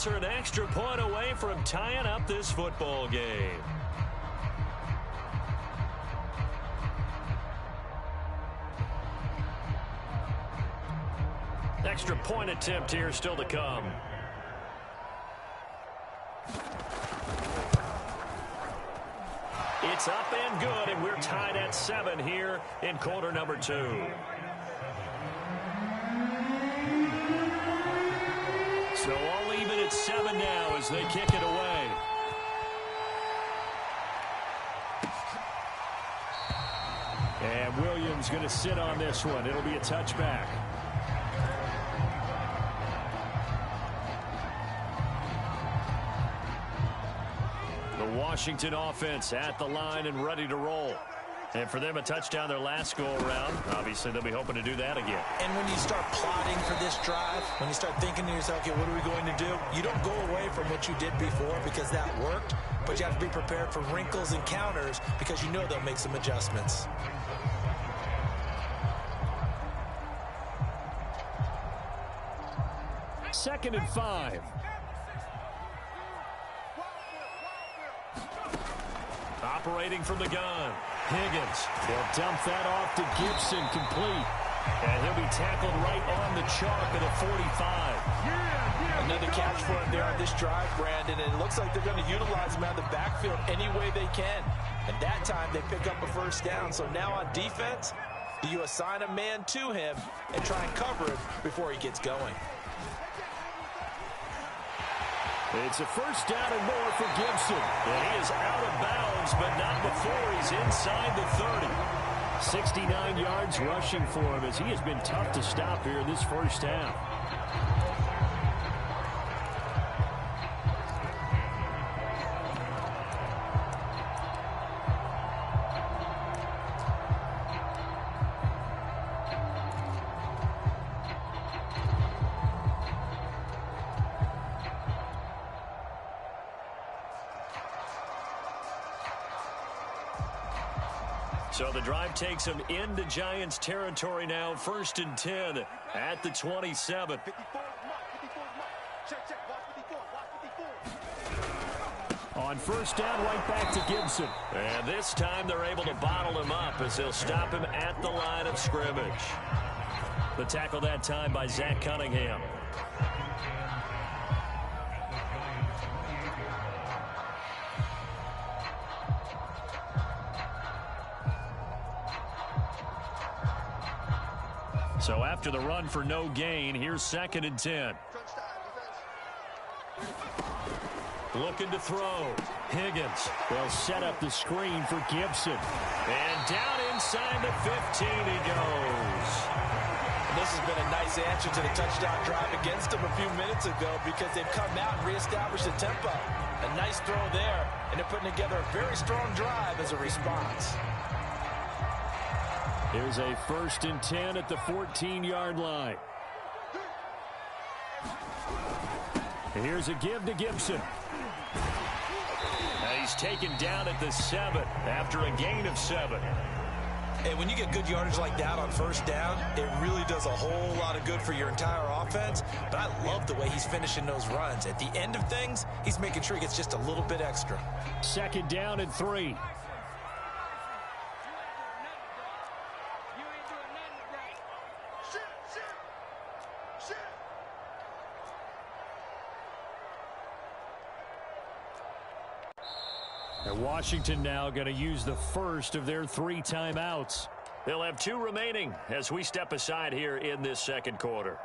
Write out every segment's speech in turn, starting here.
Giants are an extra point away from tying up this football game. Extra point attempt here still to come. It's up and good, and we're tied at 7 here in quarter number 2. So all even at 7 now as they kick it away. And Williams going to sit on this one. It'll be a touchback. The Washington offense at the line and ready to roll. And for them, a touchdown their last go-around. Obviously, they'll be hoping to do that again. And when you start plotting for this drive, when you start thinking to yourself, okay, what are we going to do? You don't go away from what you did before because that worked, but you have to be prepared for wrinkles and counters because you know they'll make some adjustments. Second and 5. Operating from the gun. Higgins. They'll dump that off to Gibson, complete. And he'll be tackled right on the chalk at a 45. Another catch for him there on this drive, Brandon, and it looks like they're going to utilize him out of the backfield any way they can. And that time they pick up a first down. So now on defense, do you assign a man to him and try and cover him before he gets going? It's a first down and more for Gibson. And he is out of bounds, but not before he's inside the 30. 69 yards rushing for him as he has been tough to stop here in this first half. So the drive takes them into Giants territory now. 1st and 10 at the 27. On first down, right back to Gibson. And this time they're able to bottle him up as they'll stop him at the line of scrimmage. The tackle that time by Zach Cunningham. So after the run for no gain, here's 2nd and 10. Looking to throw. Higgins. They'll set up the screen for Gibson. And down inside the 15 he goes. This has been a nice answer to the touchdown drive against them a few minutes ago because they've come out and reestablished the tempo. A nice throw there, and they're putting together a very strong drive as a response. Here's a 1st and 10 at the 14-yard line. Here's a give to Gibson. And he's taken down at the 7 after a gain of 7. And when you get good yardage like that on first down, it really does a whole lot of good for your entire offense. But I love the way he's finishing those runs. At the end of things, he's making sure he gets just a little bit extra. 2nd down and 3. And Washington now going to use the first of their 3 timeouts. They'll have 2 remaining as we step aside here in this second quarter.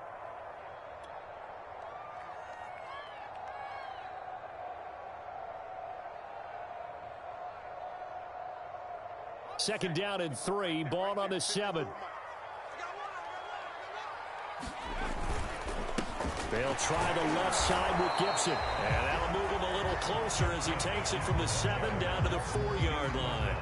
Second down and 3, ball on the 7. They'll try the left side with Gibson. And that'll move him a little closer as he takes it from the 7 down to the 4-yard line.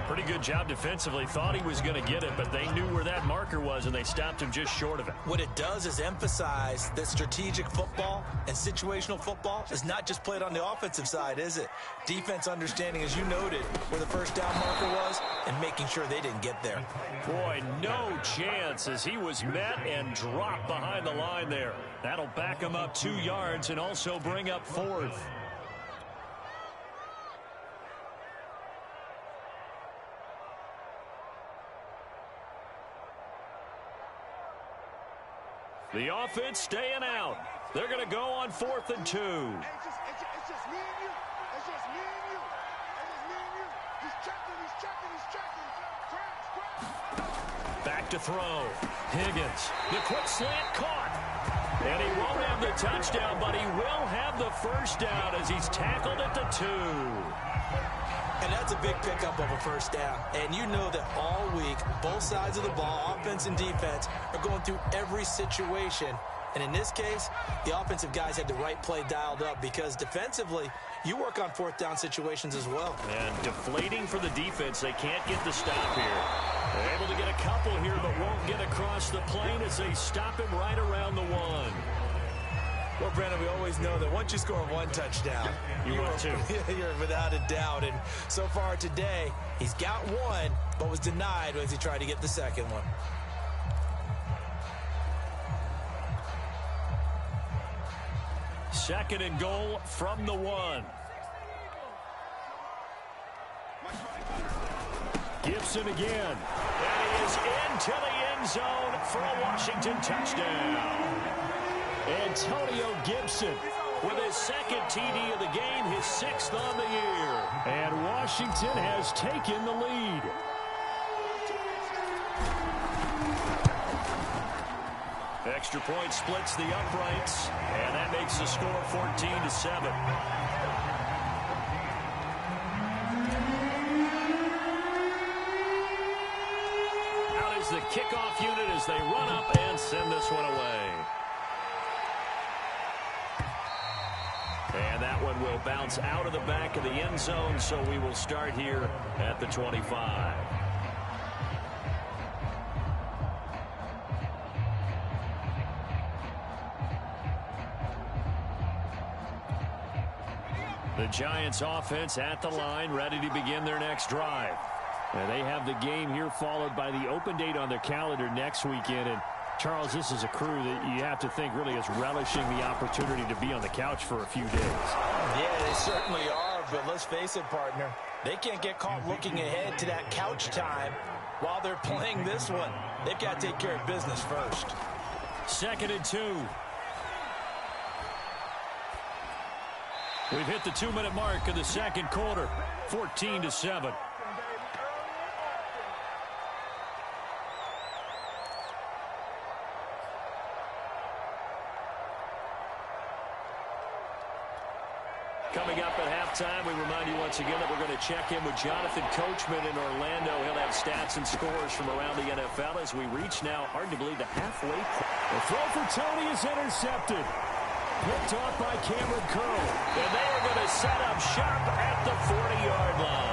Pretty good job defensively. Thought he was going to get it, but they knew where that marker was, and they stopped him just short of it. What it does is emphasize that strategic football and situational football is not just played on the offensive side, is it? Defense understanding, as you noted, where the first down marker was and making sure they didn't get there. Boy, no chance as he was met and dropped behind the line there. That'll back him up 2 yards and also bring up 4th. The offense staying out. They're going to go on 4th and 2. It's just me and you. It's just me and you. It's just me and you. He's checking. Back to throw. Higgins. The quick slant caught. And he won't have the touchdown, but he will have the first down as he's tackled at the 2. And that's a big pickup of a first down. And you know that all week, both sides of the ball, offense and defense, are going through every situation. And in this case, the offensive guys had the right play dialed up because defensively, you work on 4th down situations as well. And deflating for the defense. They can't get the stop here. They're able to get a couple here, but won't get across the plane as they stop him right around the 1. Well, Brandon, we always know that once you score 1 touchdown, you're without a doubt. And so far today, he's got 1, but was denied as he tried to get the second one. Second and goal from the 1. Gibson again. And he is into the end zone for a Washington touchdown. Antonio Gibson with his second TD of the game, his 6th on the year. And Washington has taken the lead. Extra point splits the uprights, and that makes the score 14-7. Out is the kickoff unit as they run up and send this one away. And that one will bounce out of the back of the end zone, so we will start here at the 25. The Giants offense at the line, ready to begin their next drive. And they have the game here followed by the open date on their calendar next weekend. And Charles, this is a crew that you have to think really is relishing the opportunity to be on the couch for a few days. Yeah, they certainly are, but let's face it, partner. They can't get caught looking ahead to that couch time while they're playing this one. They've got to take care of business first. 2nd and 2. We've hit the 2-minute mark of the second quarter, 14-7. Coming up at halftime, we remind you once again that we're going to check in with Jonathan Coachman in Orlando. He'll have stats and scores from around the NFL as we reach now, hard to believe, the halfway point. The throw for Tony is intercepted. Picked off by Cameron Curl. And they are going to set up shop at the 40-yard line.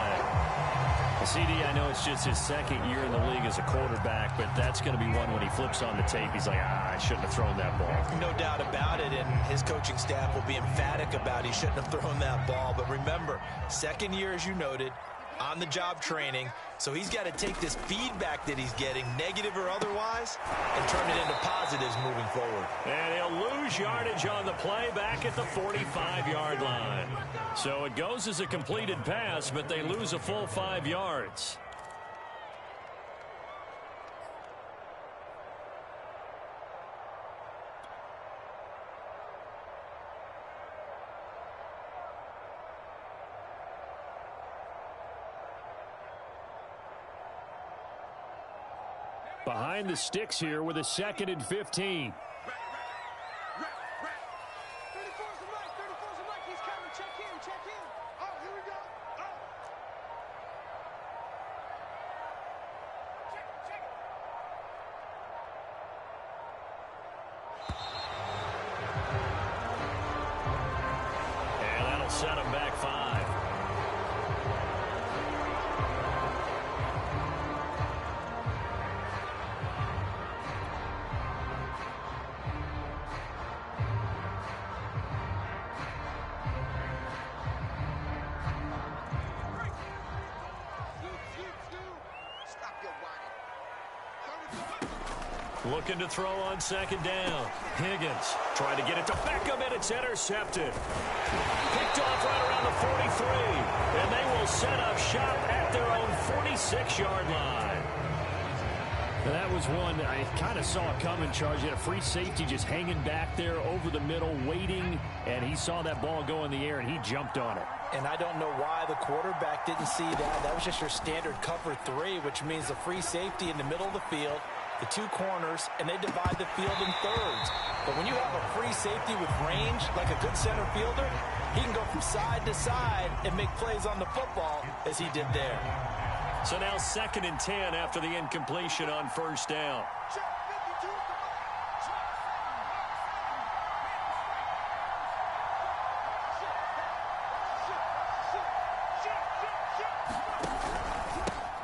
CD, I know it's just his second year in the league as a quarterback, but that's going to be one when he flips on the tape. He's like, I shouldn't have thrown that ball. No doubt about it, and his coaching staff will be emphatic about he shouldn't have thrown that ball. But remember, second year, as you noted, on-the-job training, so he's got to take this feedback that he's getting, negative or otherwise, and turn it into positives moving forward. And he'll lose yardage on the play back at the 45-yard line. So it goes as a completed pass, but they lose a full 5 yards. Behind the sticks here with a 2nd and 15. 34's the mic. He's coming. Check in. Oh, here we go. Oh. Check it. And that'll set him back 5. Looking to throw on second down. Higgins trying to get it to Beckham, and it's intercepted. Picked off right around the 43, and they will set up shop at their own 46-yard line. And that was one I kind of saw coming, Charge. He had a free safety just hanging back there over the middle, waiting, and he saw that ball go in the air, and he jumped on it. And I don't know why the quarterback didn't see that. That was just your standard cover 3, which means the free safety in the middle of the field, the 2 corners, and they divide the field in thirds. But when you have a free safety with range, like a good center fielder, he can go from side to side and make plays on the football as he did there. So now 2nd and 10 after the incompletion on first down.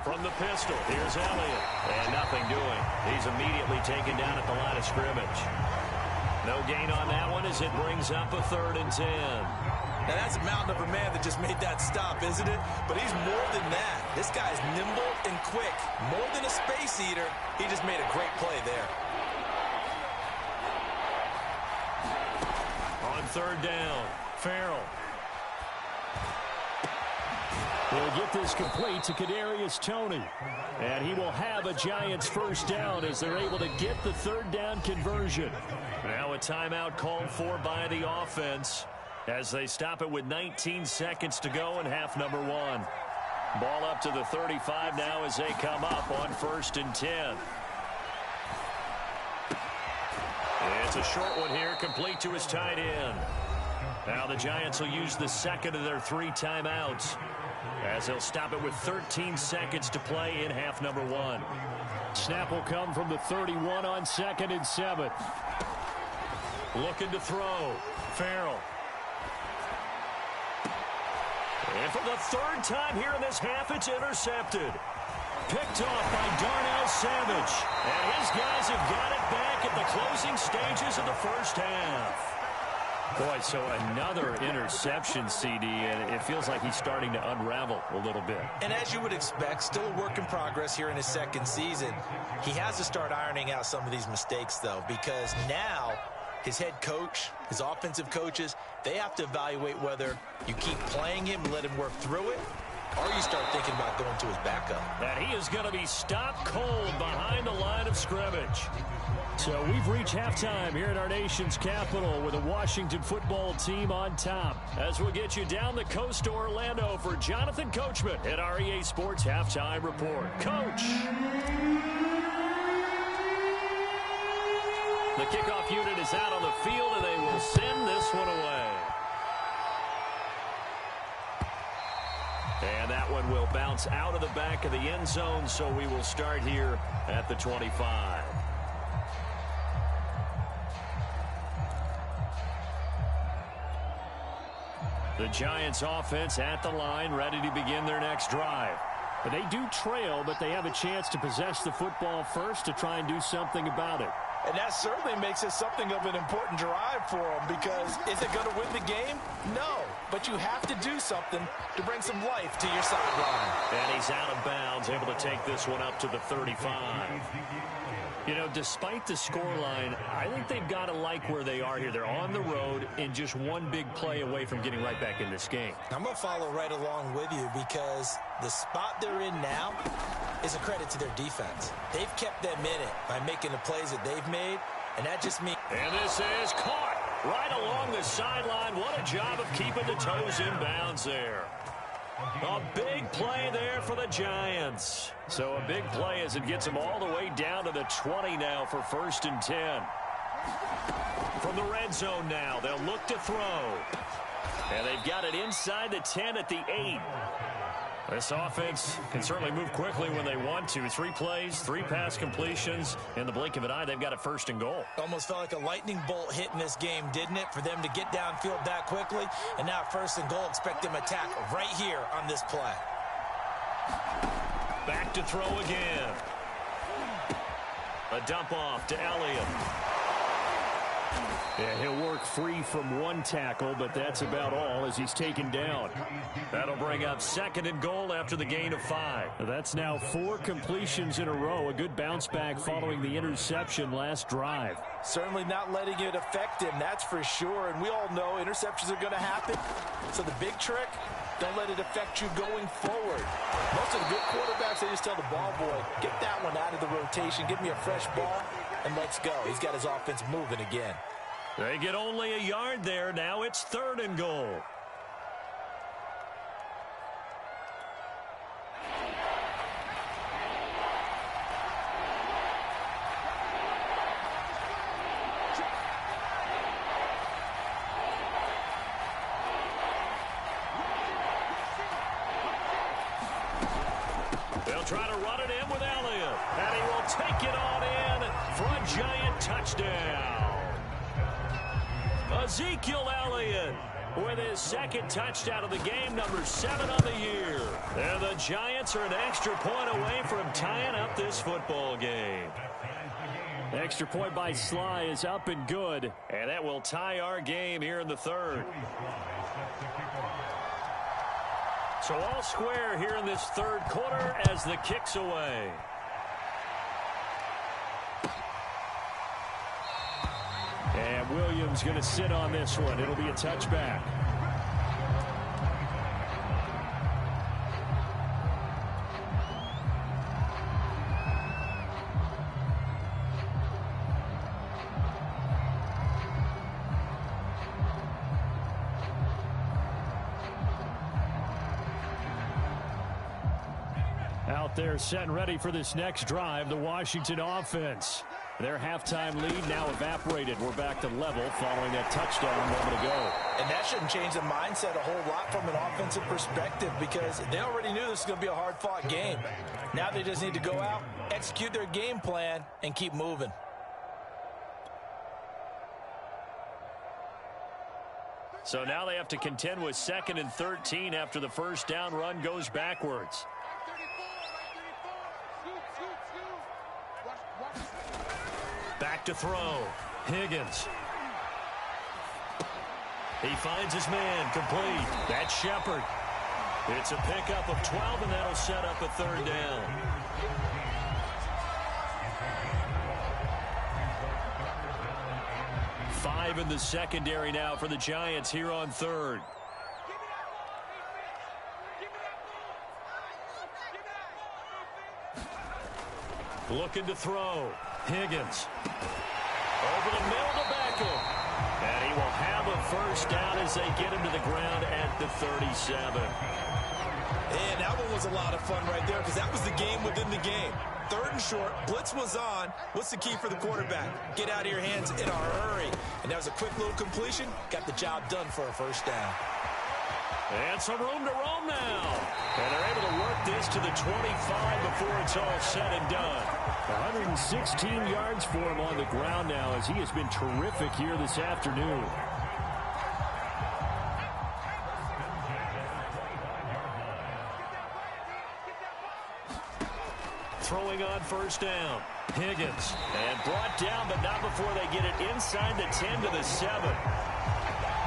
From the pistol, here's Elliott. And nothing doing. He's immediately taken down at the line of scrimmage. No gain on that one as it brings up a 3rd and 10. Now, that's a mountain of a man that just made that stop, isn't it? But he's more than that. This guy's nimble and quick. More than a space eater, he just made a great play there. On 3rd down, Farrell. He'll get this complete to Kadarius Toney. And he will have a Giants first down as they're able to get the 3rd down conversion. Now a timeout called for by the offense as they stop it with 19 seconds to go in half number 1. Ball up to the 35 now as they come up on 1st and 10. It's a short one here, complete to his tight end. Now the Giants will use the 2nd of their 3 timeouts as they'll stop it with 13 seconds to play in half number 1. Snap will come from the 31 on 2nd and 7. Looking to throw. Farrell. And for the 3rd time here in this half, it's intercepted. Picked off by Darnell Savage. And his guys have got it back at the closing stages of the first half. Boy, so another interception, CD, and it feels like he's starting to unravel a little bit. And as you would expect, still a work in progress here in his 2nd season. He has to start ironing out some of these mistakes, though, because now his head coach, his offensive coaches, they have to evaluate whether you keep playing him and let him work through it, or you start thinking about going to his backup. And he is going to be stopped cold behind the line of scrimmage. So we've reached halftime here in our nation's capital with a Washington football team on top. As we'll get you down the coast to Orlando for Jonathan Coachman at our EA Sports Halftime Report. Coach! The kickoff unit is out on the field, and they will send this one away. And that one will bounce out of the back of the end zone, so we will start here at the 25. The Giants offense at the line, ready to begin their next drive. But they do trail, but they have a chance to possess the football first to try and do something about it. And that certainly makes it something of an important drive for them, because is it going to win the game? No, but you have to do something to bring some life to your sideline. And he's out of bounds, able to take this one up to the 35. You know, despite the scoreline, I think they've got to like where they are here. They're on the road and just one big play away from getting right back in this game. I'm going to follow right along with you, because the spot they're in now is a credit to their defense. They've kept them in it by making the plays that they've made, and that just means... And this is caught right along the sideline. What a job of keeping the toes in bounds there. A big play there for the Giants. So a big play as it gets them all the way down to the 20 now for 1st and 10. From the red zone now, they'll look to throw. And they've got it inside the 10 at the 8. This offense can certainly move quickly when they want to. 3 plays, 3 pass completions. In the blink of an eye, they've got it 1st and goal. Almost felt like a lightning bolt hit in this game, didn't it? For them to get downfield that quickly. And now 1st and goal, expect them to attack right here on this play. Back to throw again. A dump off to Elliott. Yeah, he'll work free from one tackle, but that's about all as he's taken down. That'll bring up 2nd and goal after the gain of 5. That's now 4 completions in a row. A good bounce back following the interception last drive. Certainly not letting it affect him, that's for sure. And we all know interceptions are going to happen. So the big trick, don't let it affect you going forward. Most of the good quarterbacks, they just tell the ball boy, get that one out of the rotation, give me a fresh ball, and let's go. He's got his offense moving again. They get only a yard there. Now it's 3rd and goal. They'll try to run it in with Elliott, and he will take it on in for a giant touchdown. Ezekiel Elliott with his 2nd touchdown of the game, number 7 on the year. And the Giants are an extra point away from tying up this football game. The extra point by Sly is up and good. And that will tie our game here in the 3rd. So all square here in this 3rd quarter as the kick's away. And Williams going to sit on this one. It'll be a touchback. Out there set and ready for this next drive, the Washington offense. Their halftime lead now evaporated. We're back to level following that touchdown a moment ago. And that shouldn't change the mindset a whole lot from an offensive perspective because they already knew this was going to be a hard-fought game. Now they just need to go out, execute their game plan, and keep moving. So now they have to contend with 2nd and 13 after the first down run goes backwards. Back to throw. Higgins. He finds his man complete. That's Shepard. It's a pickup of 12, and that'll set up a 3rd down. Five in the secondary now for the Giants here on 3rd. Looking to throw. Higgins. Over the middle to Beckham. And he will have a first down as they get him to the ground at the 37. And that one was a lot of fun right there because that was the game within the game. 3rd and short, blitz was on. What's the key for the quarterback? Get out of your hands in a hurry. And that was a quick little completion. Got the job done for a first down. And some room to roam now. And they're able to work this to the 25 before it's all said and done. 116 yards for him on the ground now as he has been terrific here this afternoon. Throwing on first down. Higgins. And brought down, but not before they get it inside the 10 to the 7.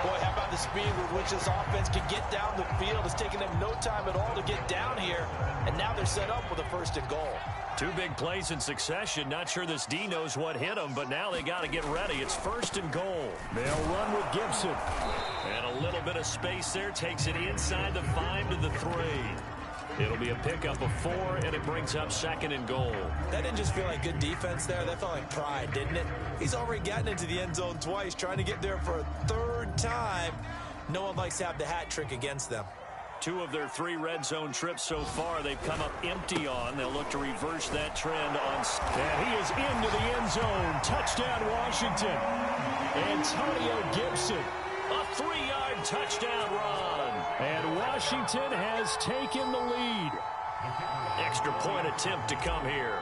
Boy, how about the speed with which this offense can get down the field? It's taken them no time at all to get down here, and now they're set up with a 1st and goal. 2 big plays in succession. Not sure this D knows what hit them, but now they got to get ready. It's 1st and goal. They'll run with Gibson. And a little bit of space there takes it inside the 5 to the 3. It'll be a pickup of 4, and it brings up 2nd and goal. That didn't just feel like good defense there. That felt like pride, didn't it? He's already gotten into the end zone twice, trying to get there for a 3rd time. No one likes to have the hat trick against them. 2 of their 3 red zone trips so far, they've come up empty on. They'll look to reverse that trend on. And he is into the end zone. Touchdown, Washington. Antonio Gibson. A 3-yard touchdown run. And Washington has taken the lead. Extra point attempt to come here.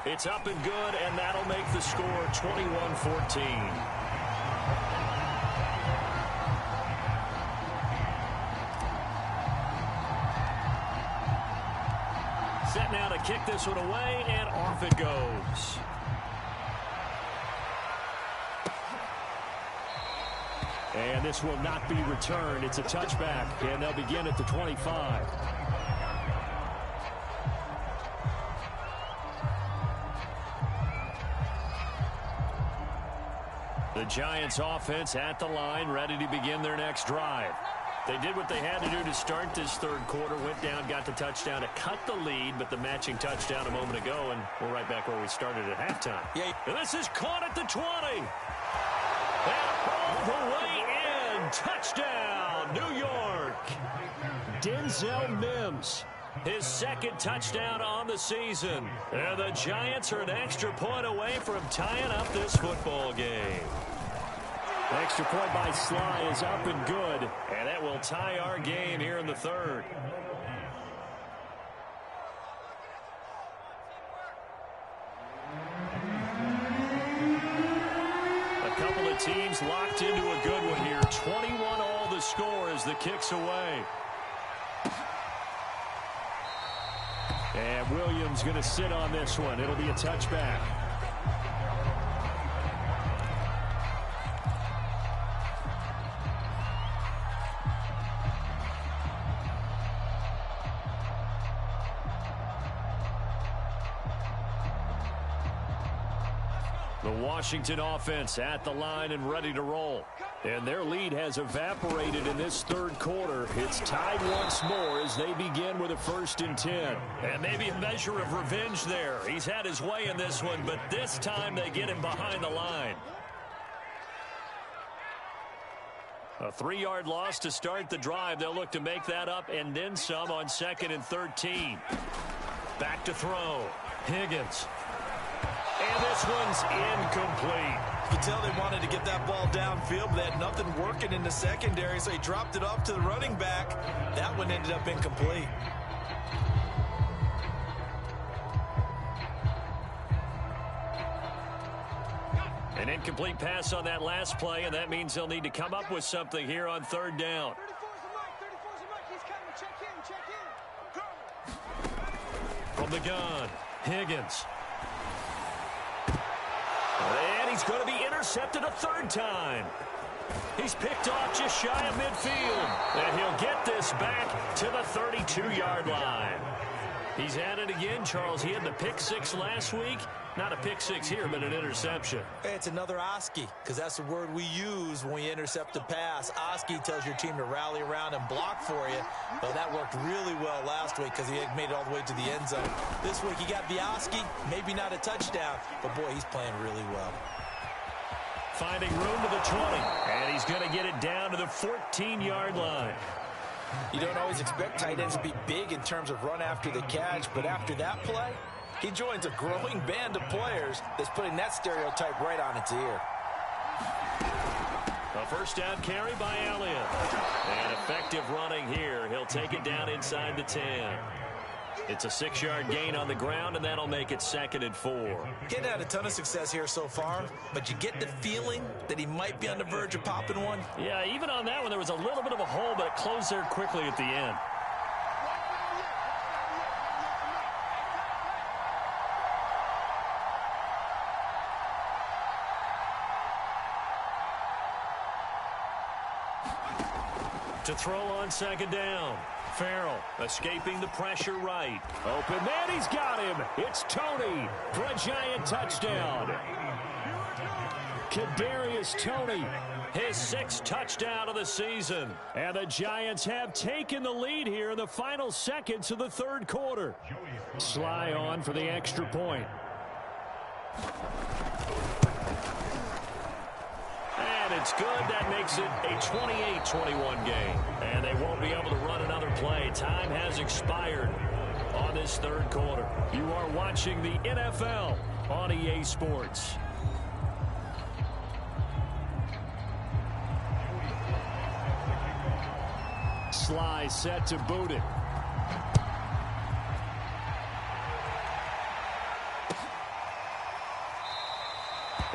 It's up and good, and that'll make the score 21-14. Set now to kick this one away, and off it goes. And this will not be returned. It's a touchback, and they'll begin at the 25. The Giants offense at the line, ready to begin their next drive. They did what they had to do to start this third quarter, went down, got the touchdown to cut the lead, but the matching touchdown a moment ago, and we're right back where we started at halftime. Yeah. And this is caught at the 20. And all the way in. Touchdown, New York. Denzel Mims, his second touchdown on the season. And the Giants are an extra point away from tying up this football game. Extra point by Sly is up and good, and that will tie our game here in the third. A couple of teams locked into a good one here. 21 all the score as the kick's away. And Williams going to sit on this one. It'll be a touchback. The Washington offense at the line and ready to roll. And their lead has evaporated in this third quarter. It's tied once more as they begin with a 1st and 10. And maybe a measure of revenge there. He's had his way in this one, but this time they get him behind the line. A 3-yard loss to start the drive. They'll look to make that up and then some on 2nd and 13. Back to throw. Higgins. And this one's incomplete. You can tell they wanted to get that ball downfield, but they had nothing working in the secondary, so he dropped it off to the running back. That one ended up incomplete. An incomplete pass on that last play, and that means they'll need to come up with something here on 3rd down. 34's a Mike. He's coming. Check in. From the gun, Higgins. And he's going to be intercepted a 3rd time. He's picked off just shy of midfield. And he'll get this back to the 32-yard line. He's at it again, Charles. He had the pick 6 last week. Not a pick 6 here, but an interception. It's another Oski, because that's the word we use when we intercept a pass. Oski tells your team to rally around and block for you. Well, that worked really well last week because he made it all the way to the end zone. This week he got the Oski, maybe not a touchdown, but boy, he's playing really well. Finding room to the 20, and he's going to get it down to the 14-yard line. You don't always expect tight ends to be big in terms of run after the catch, but after that play, he joins a growing band of players that's putting that stereotype right on its ear. A 1st down carry by Elliott. And effective running here. He'll take it down inside the 10. It's a 6-yard gain on the ground, and that'll make it 2nd and 4. He hadn't had a ton of success here so far, but you get the feeling that he might be on the verge of popping one. Yeah, even on that one, there was a little bit of a hole, but it closed there quickly at the end. To throw on 2nd down. Farrell escaping the pressure right. Open man, he's got him. It's Toney for a Giant touchdown. Kadarius Toney, his 6th touchdown of the season. And the Giants have taken the lead here in the final seconds of the 3rd quarter. Sly on for the extra point. And it's good. That makes it a 28-21 game. And they won't be able to run another play. Time has expired on this 3rd quarter. You are watching the NFL on EA Sports. Sly set to boot it.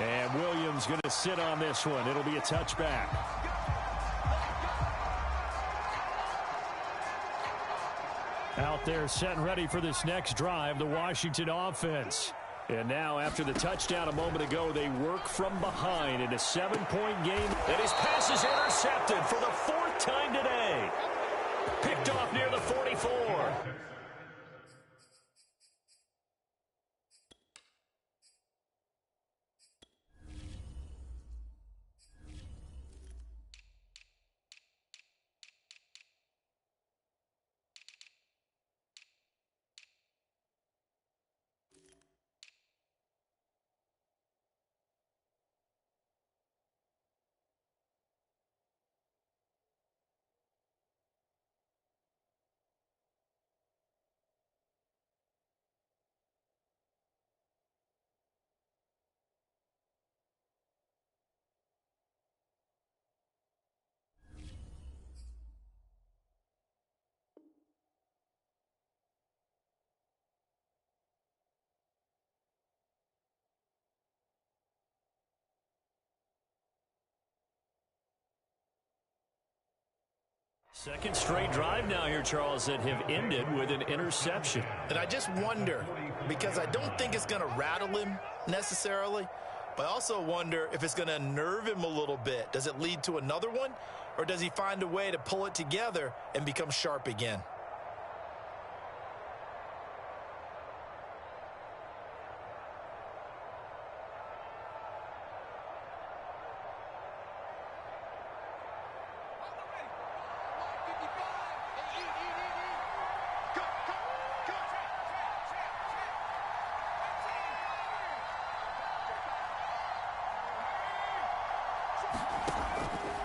And Williams going to sit on this one. It'll be a touchback. Out there set and ready for this next drive, the Washington offense. And now, after the touchdown a moment ago, they work from behind in a 7-point game. And his pass is intercepted for the 4th time today. Picked off near the 44. Second straight drive now here, Charles, that have ended with an interception. And I just wonder, because I don't think it's going to rattle him necessarily, but I also wonder if it's going to unnerve him a little bit. Does it lead to another one, or does he find a way to pull it together and become sharp again?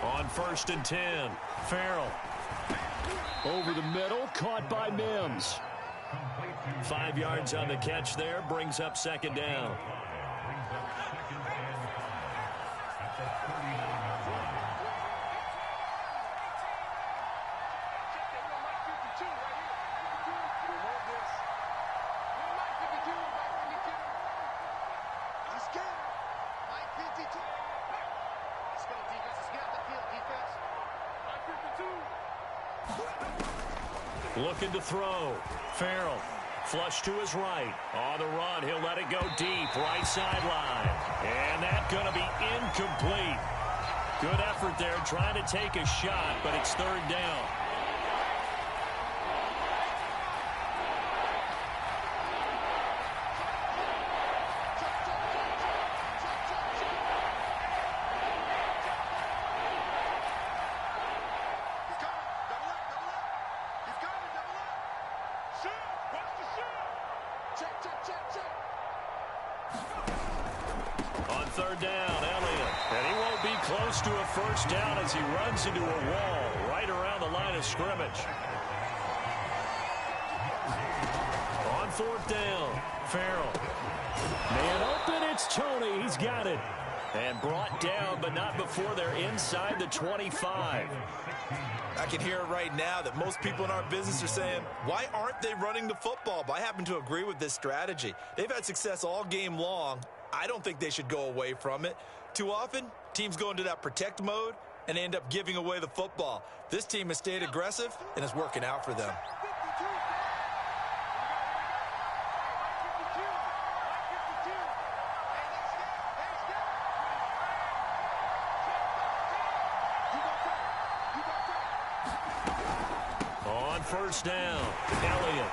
On 1st and 10, Farrell. Over the middle, caught by Mims. 5 yards on the catch there, brings up 2nd down. Looking to throw. Farrell. Flush to his right. On the run, he'll let it go deep. Right sideline. And that's going to be incomplete. Good effort there trying to take a shot, but it's 3rd down. On 3rd down, Elliott. And he won't be close to a 1st down as he runs into a wall right around the line of scrimmage. On 4th down, Farrell. Man open, it's Tony. He's got it. And brought down, but not before they're inside the 25. I can hear it right now that most people in our business are saying, why aren't they running the football? But I happen to agree with this strategy. They've had success all game long. I don't think they should go away from it. Too often, teams go into that protect mode and end up giving away the football. This team has stayed aggressive, and it's working out for them. On 1st down, Elliott.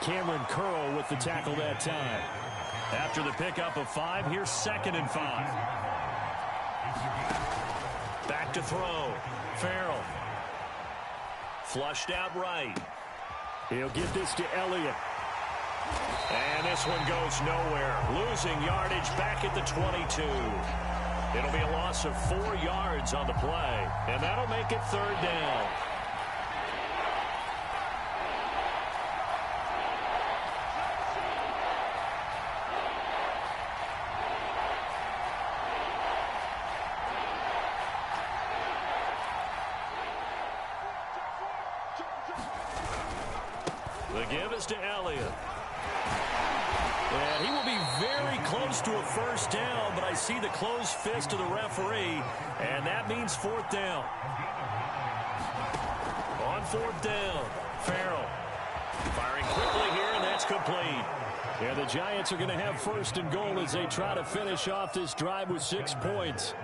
Cameron Curl with the tackle that time. After the pickup of 5, here's 2nd and 5. Back to throw. Farrell. Flushed out right. He'll get this to Elliott. And this one goes nowhere. Losing yardage back at the 22. It'll be a loss of 4 yards on the play. And that'll make it 3rd down. The give is to Elliott. And he will be very close to a 1st down, but I see the closed fist of the referee, and that means 4th down. On on fourth down. Farrell firing quickly here, and that's complete. Yeah, the Giants are going to have first and goal as they try to finish off this drive with 6 points.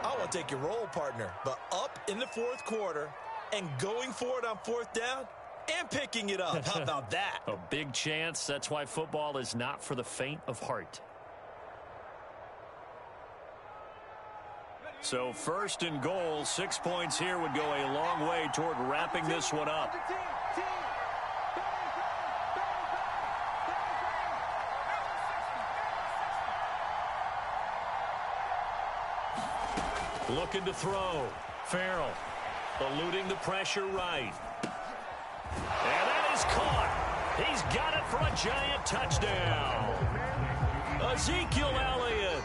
I want to take your role, partner, but up in the fourth quarter and going for it on fourth down and picking it up. How about that? A big chance. That's why football is not for the faint of heart. So first and goal, 6 points here would go a long way toward wrapping this one up. Looking to throw. Farrell eluding the pressure right. And that is caught. He's got it for a Giant touchdown. Ezekiel Elliott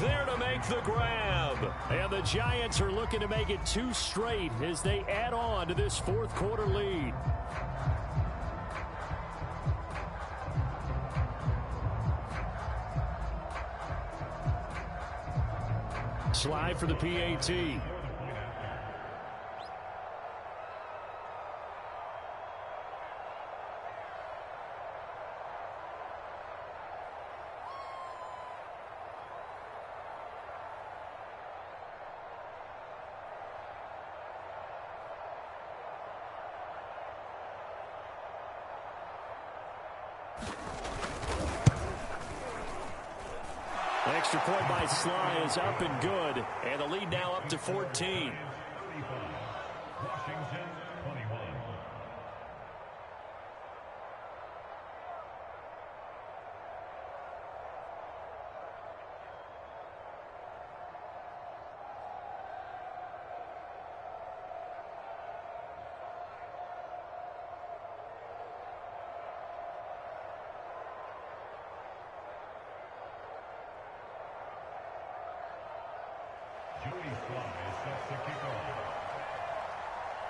there to make the grab. And the Giants are looking to make it 2 straight as they add on to this fourth quarter lead. Slide for the PAT. Extra point by Sly is up and good, and the lead now up to 14.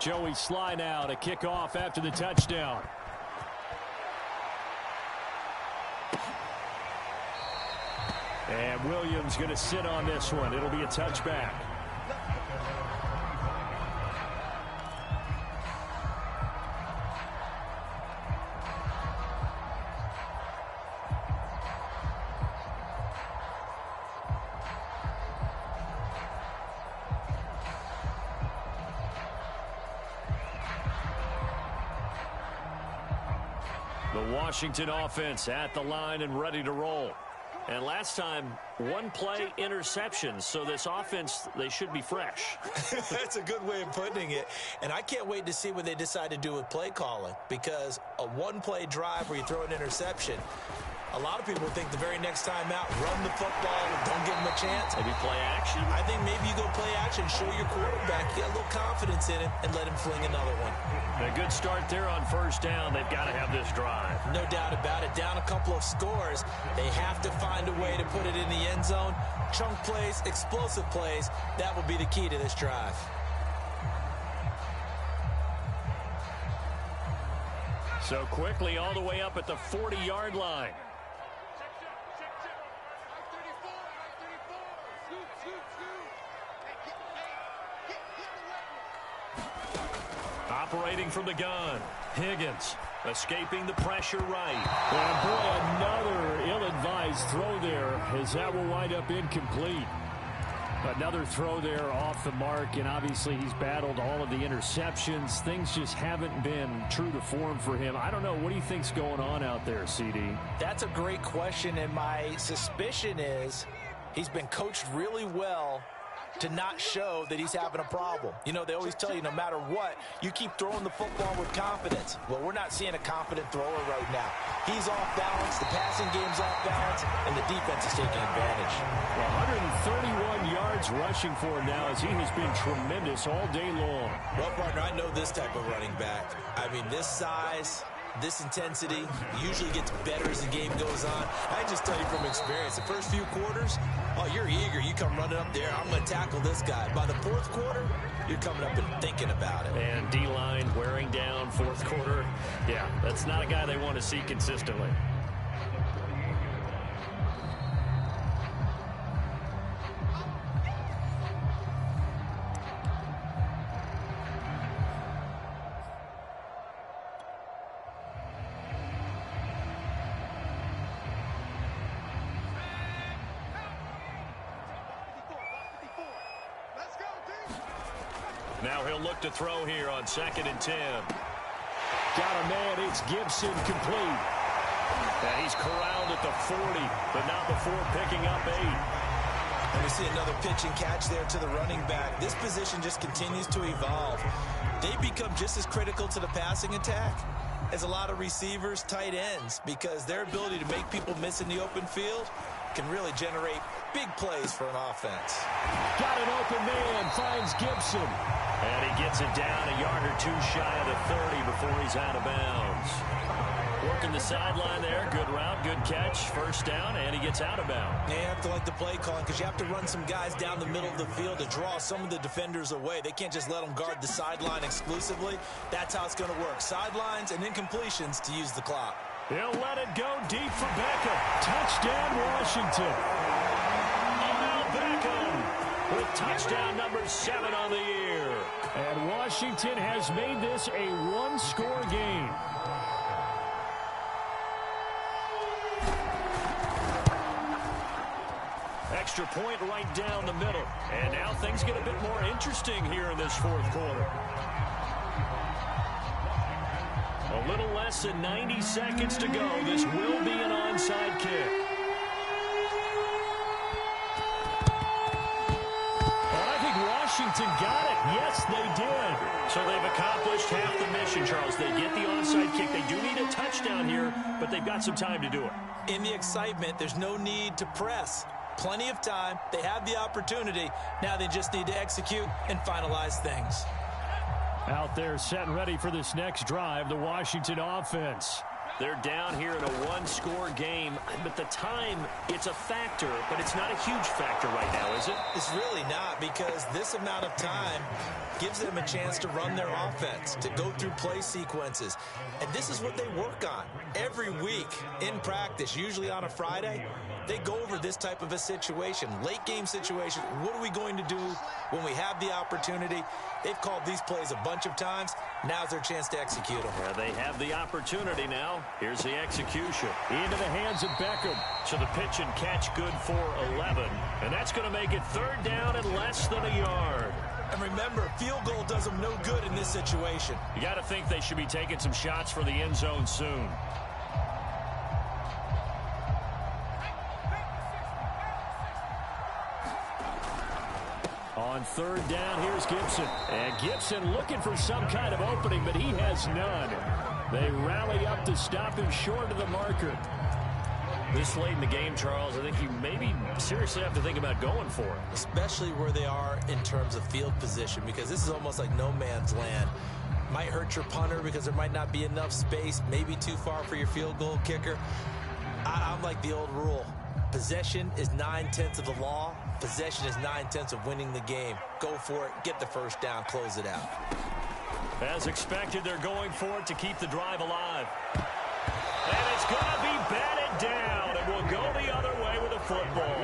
Joey Sly now to kick off after the touchdown. And Williams going to sit on this one. It'll be a touchback. The Washington offense at the line and ready to roll. And last time, 1 play interception. So this offense, they should be fresh. That's a good way of putting it. And I can't wait to see what they decide to do with play calling. Because a 1-play drive where you throw an interception, a lot of people think the very next time out, run the football, don't give them a chance. Maybe play action? I think maybe you go play action, show your quarterback, get a little confidence in him, and let him fling another one. A good start there on first down. They've got to have this drive. No doubt about it. Down a couple of scores. They have to find a way to put it in the end zone. Chunk plays, explosive plays. That will be the key to this drive. So quickly all the way up at the 40-yard line. Operating from the gun. Higgins escaping the pressure right. And boy, another ill-advised throw there as that will wind up incomplete. Another throw there off the mark, and obviously he's battled all of the interceptions. Things just haven't been true to form for him. I don't know. What do you think's going on out there, CD? That's a great question, and my suspicion is he's been coached really well to not show that he's having a problem. You know, they always tell you no matter what, you keep throwing the football with confidence. Well, we're not seeing a confident thrower right now. He's off balance, the passing game's off balance, and the defense is taking advantage. 131 yards rushing for him now as he has been tremendous all day long. Well, partner, I know this type of running back. I mean, this size, this intensity usually gets better as the game goes on. I just tell you from experience, the first few quarters, oh, you're eager. You come running up there. I'm going to tackle this guy. By the fourth quarter, you're coming up and thinking about it. And D-line wearing down fourth quarter. Yeah, that's not a guy they want to see consistently. Now he'll look to throw here on 2nd and 10. Got a man. It's Gibson complete. And he's corralled at the 40, but not before picking up 8. And we see another pitch and catch there to the running back. This position just continues to evolve. They become just as critical to the passing attack as a lot of receivers, tight ends, because their ability to make people miss in the open field can really generate big plays for an offense. Got an open man, finds Gibson. And he gets it down a yard or two shy of the 30 before he's out of bounds. Working the sideline there. Good route, good catch. First down, and he gets out of bounds. You have to like the play calling because you have to run some guys down the middle of the field to draw some of the defenders away. They can't just let them guard the sideline exclusively. That's how it's going to work. Sidelines and then completions to use the clock. He'll let it go deep for Beckham. Touchdown, Washington. Odell Beckham with touchdown number 7 on the year. And Washington has made this a one-score game. Extra point right down the middle. And now things get a bit more interesting here in this 4th quarter. A little less than 90 seconds to go. This will be an onside kick. Well, I think Washington got it. Yes, they did. So they've accomplished half the mission, Charles. They get the onside kick. They do need a touchdown here, but they've got some time to do it. In the excitement, there's no need to press. Plenty of time. They have the opportunity. Now they just need to execute and finalize things. Out there set and ready for this next drive, the Washington offense. They're down here in a one-score game, but the time, it's a factor, but it's not a huge factor right now, is it? It's really not, because this amount of time gives them a chance to run their offense, to go through play sequences. And this is what they work on every week in practice, usually on a Friday. They go over this type of a situation, late game situation. What are we going to do when we have the opportunity? They've called these plays a bunch of times. Now's their chance to execute them. Yeah, they have the opportunity now. Here's the execution. Into the hands of Beckham. So the pitch and catch good for 11. And that's going to make it 3rd down and less than a yard. And remember, field goal does them no good in this situation. You got to think they should be taking some shots for the end zone soon. On 3rd down, here's Gibson. And Gibson looking for some kind of opening, but he has none. They rally up to stop him short of the marker. This late in the game, Charles, I think you maybe seriously have to think about going for it. Especially where they are in terms of field position, because this is almost like no man's land. Might hurt your punter because there might not be enough space, maybe too far for your field goal kicker. I'm like the old rule. Possession is 9/10 of the law. Possession is 9/10 of winning the game. Go for it, get the first down, close it out. As expected, they're going for it to keep the drive alive. And it's going to be batted down, and will go the other way with the football.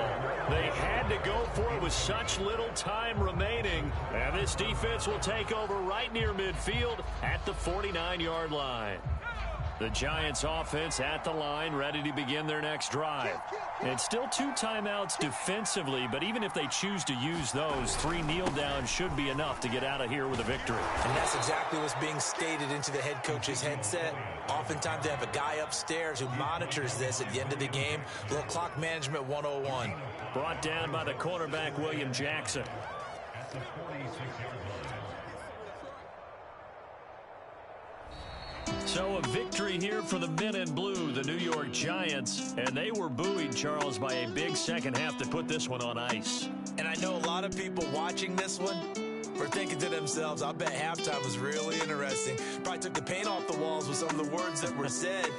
They had to go for it with such little time remaining. And this defense will take over right near midfield at the 49-yard line. The Giants offense at the line, ready to begin their next drive. And still 2 timeouts defensively, but even if they choose to use those, 3 kneel downs should be enough to get out of here with a victory. And that's exactly what's being stated into the head coach's headset. Oftentimes they have a guy upstairs who monitors this at the end of the game. Little clock management 101. Brought down by the cornerback, William Jackson. So a victory here for the men in blue, the New York Giants. And they were buoyed, Charles, by a big second half to put this one on ice. And I know a lot of people watching this one were thinking to themselves, I bet halftime was really interesting. Probably took the paint off the walls with some of the words that were said.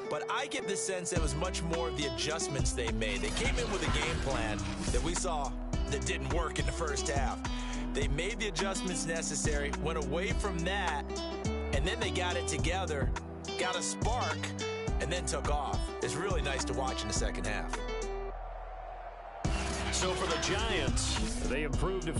But I get the sense it was much more of the adjustments they made. They came in with a game plan that we saw that didn't work in the first half. They made the adjustments necessary, went away from that, and then they got it together, got a spark, and then took off. It's really nice to watch in the second half. So for the Giants, they improved to